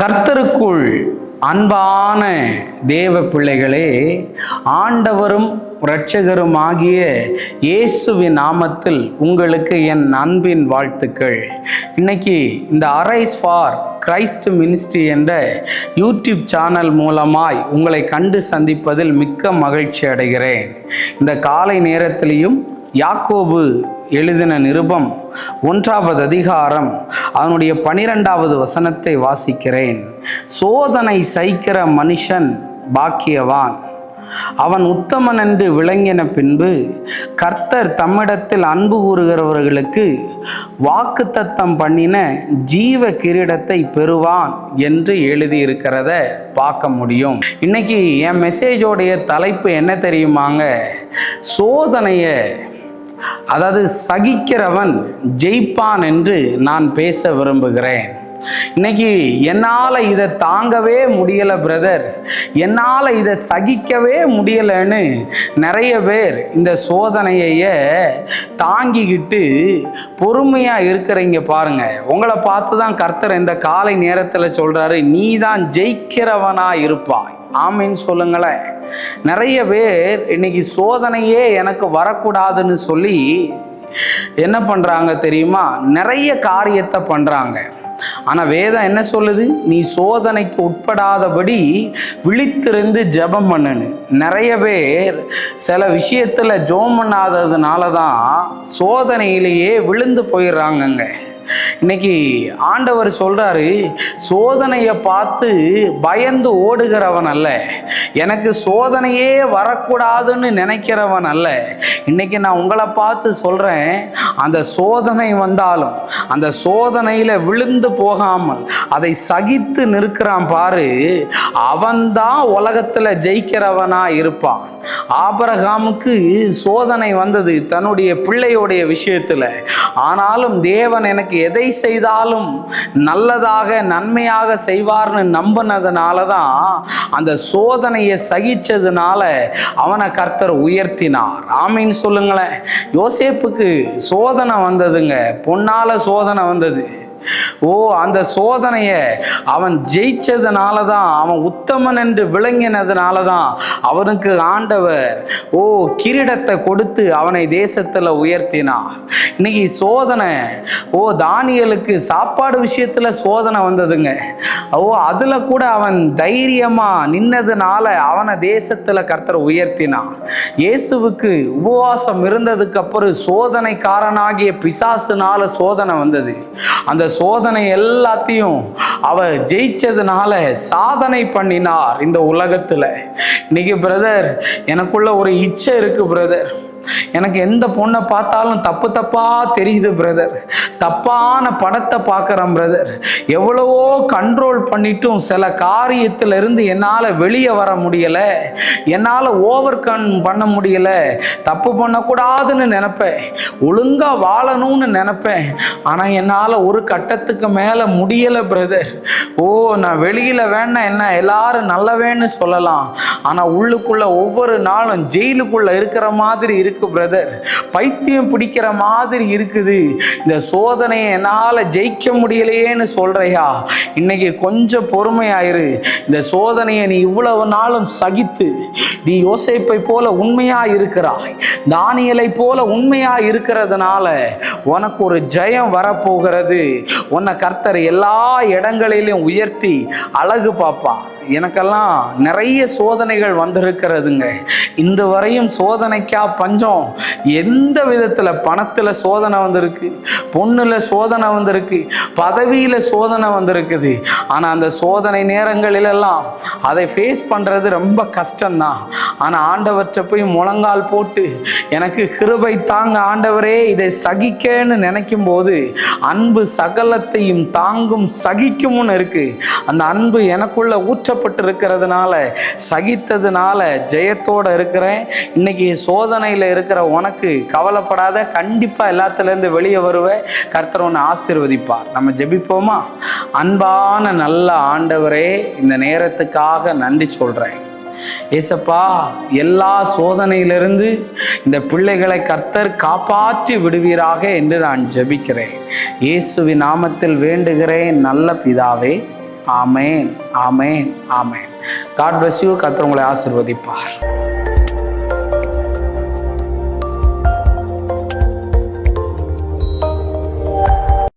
கர்த்தருக்குள் அன்பான தேவ பிள்ளைகளே, ஆண்டவரும் இரட்சகரும் ஆகிய இயேசுவின் நாமத்தில் உங்களுக்கு என் அன்பின் வாழ்த்துக்கள். இன்னைக்கு இந்த அரைஸ் ஃபார் கிரைஸ்ட் மினிஸ்ட்ரி என்ற யூடியூப் சேனல் மூலமாய் உங்களை கண்டு சந்திப்பதில் மிக்க மகிழ்ச்சி அடைகிறேன். இந்த காலை நேரத்திலையும் யாக்கோபு எழுதின நிருபம் 1வது அதிகாரம் அதனுடைய 12வது வசனத்தை வாசிக்கிறேன். சோதனை சகிக்கிற மனுஷன் பாக்கியவான், அவன் உத்தமன் என்று விளங்கின பின்பு கர்த்தர் தம்மிடத்தில் அன்பு கூறுகிறவர்களுக்கு வாக்குத்தத்தம் பண்ணின ஜீவ கிரீடத்தை பெறுவான் என்று எழுதியிருக்கிறத பார்க்க முடியும். இன்னைக்கு என் மெசேஜோடைய தலைப்பு என்ன தெரியுமாங்க? சோதனையை அதாவது சகிக்கிறவன் ஜெயிப்பான் என்று நான் பேச விரும்புகிறேன். இன்னைக்கு என்னால் இதை தாங்கவே முடியலை பிரதர், என்னால் இதை சகிக்கவே முடியலைன்னு நிறைய பேர் இந்த சோதனைய தாங்கிக்கிட்டு பொறுமையாக இருக்கிறீங்க பாருங்க. உங்களை பார்த்து தான் கர்த்தர் இந்த காலை நேரத்தில் சொல்கிறாரு, நீ தான் ஜெயிக்கிறவனாக இருப்பாய். ஆமீன் சொல்லுங்களேன். நிறைய பேர் இன்னைக்கு சோதனையே எனக்கு வரக்கூடாதுன்னு சொல்லி என்ன பண்ணுறாங்க தெரியுமா? நிறைய காரியத்தை பண்ணுறாங்க. ஆனால் வேதம் என்ன சொல்லுது? நீ சோதனைக்கு உட்படாதபடி விழித்திருந்து ஜெபம் பண்ணனு. நிறைய பேர் சில விஷயத்தில் ஜெபம் பண்ணாததுனால தான் சோதனையிலேயே விழுந்து போயிடுறாங்கங்க. இன்னைக்கு ஆண்டவர் சொல்றாரு, சோதனையை பார்த்து பயந்து ஓடுகிறவன் அல்ல, எனக்கு சோதனையே வரக்கூடாதுன்னு நினைக்கிறவன் அல்ல. இன்னைக்கு நான் உங்களை பார்த்து சொல்றேன், அந்த சோதனை வந்தாலும் அந்த சோதனையில விழுந்து போகாமல் அதை சகித்து நிற்கிறான் பாரு, அவன்தான் உலகத்துல ஜெயிக்கிறவனா இருப்பான். ஆபிரகாமுக்கு சோதனை வந்தது தன்னுடைய பிள்ளையோடைய விஷயத்துல. ஆனாலும் தேவன் எனக்கு எதை செய்தாலும் நல்லதாக நன்மையாக செய்வார்னு நம்பினதுனால தான் அந்த சோதனையை சகிச்சதுனால அவனை கர்த்தர் உயர்த்தினார். ஆமீன் சொல்லுங்களேன். யோசேப்புக்கு சோதனை வந்ததுங்க, பொன்னால சோதனை வந்தது. அந்த சோதனையை அவன் ஜெயிச்சதுனால தான், அவன் உத்தமன் என்று விளங்கினதுனால தான் அவனுக்கு ஆண்டவர் கிரீடத்தை கொடுத்து அவனை தேசத்துல உயர்த்தினார். இன்னைக்கு சோதனை, தானியேலுக்கு சாப்பாடு விஷயத்துல சோதனை வந்ததுங்க. அதுல கூட அவன் தைரியமா நின்னதுனால அவனை தேசத்துல கர்த்தர் உயர்த்தினார். இயேசுவுக்கு உபவாசம் இருந்ததுக்கு அப்புறம் சோதனைக்காரனாகிய பிசாசுனால சோதனை வந்தது. அந்த சோதனை எல்லாத்தையும் அவர் ஜெயிச்சதுனால சாதனை பண்ணினார் இந்த உலகத்துல. இன்னைக்கு பிரதர், எனக்குள்ள ஒரு இச்சை இருக்கு பிரதர். எனக்கு எந்த பொண்ணை பார்த்தாலும் தப்பு தப்பா தெரியுது பிரதர். தப்பான படத்தை பார்க்குறேன் பிரதர். எவ்வளவோ கண்ட்ரோல் பண்ணிட்டும் சில காரியத்துல இருந்து என்னால் வெளியே வர முடியலை, என்னால் ஓவர் கம் பண்ண முடியலை. தப்பு பண்ணக்கூடாதுன்னு நினைப்பேன், ஒழுங்கா வாழணும்னு நினைப்பேன். ஆனால் என்னால் ஒரு கட்டத்துக்கு மேலே முடியலை பிரதர். நான் வெளியில வேணா என்ன எல்லாரும் நல்லவேன்னு சொல்லலாம், ஆனால் உள்ளுக்குள்ள ஒவ்வொரு நாளும் ஜெயிலுக்குள்ள இருக்கிற மாதிரி இருக்கு பிரதர். பைத்தியம் பிடிக்கிற மாதிரி இருக்குது. இந்த சோதனையை என்னால ஜெயிக்க முடியலையேன்னு சொல்றையா? இன்னைக்கு கொஞ்சம் பொறுமையாயிரு. இந்த சோதனையை நீ இவ்வளவு நாளும் சகித்து நீ யோசேப்பை போல உண்மையா இருக்கிறாய், தானியேலை போல உண்மையா இருக்கிறதுனால உனக்கு ஒரு ஜெயம் வரப்போகிறது. உன்னை கர்த்தர் எல்லா இடங்களிலும் உயர்த்தி அழகு பாப்பா. எனக்கெல்லாம் நிறைய சோதனைகள் வந்திருக்கிறதுங்க. இந்த வரையும் சோதனைக்கா பஞ்சம்? எந்த விதத்துல? பணத்துல சோதனை வந்திருக்கு, பொண்ணுல சோதனை வந்திருக்கு, பதவியில சோதனை வந்திருக்குது. ஆனா அந்த சோதனை நேரங்களிலெல்லாம் அதை ஃபேஸ் பண்றது ரொம்ப கஷ்டம்தான். ஆனா ஆண்டவற்றை போய் முழங்கால் போட்டு எனக்கு கிருபை தாங்க ஆண்டவரே, இதை சகிக்கன்னு நினைக்கும் போது அன்பு சகலத்தையும் தாங்கும் சகிக்கும்னு இருக்கு. அந்த அன்பு எனக்குள்ள ஊற்றப்பட்டு இருக்கிறதுனால, சகித்ததுனால ஜெயத்தோட இருக்கிறேன். இன்னைக்கு சோதனையில இருக்கிற உனக்கு கவலைப்படாத, கண்டிப்பா எல்லாத்துலேருந்து வெளியே வருவேன். கர்த்தர் உன்னை ஆசீர்வதிப்பார். நம்ம ஜெபிப்போமா? அன்பான நல்ல ஆண்டவரே, இந்த நேரத்துக்காக நன்றி சொல்றேன். ஏசப்பா, எல்லா சோதனையிலிருந்து இந்த பிள்ளைகளை கர்த்தர் காப்பாற்றி விடுவீராக என்று நான் ஜெபிக்கிறேன். இயேசுவின் நாமத்தில் வேண்டுகிறேன் நல்ல பிதாவே, ஆமேன், ஆமேன், ஆமேன். God bless you. கர்த்தர் உங்களை ஆசீர்வதிப்பார்.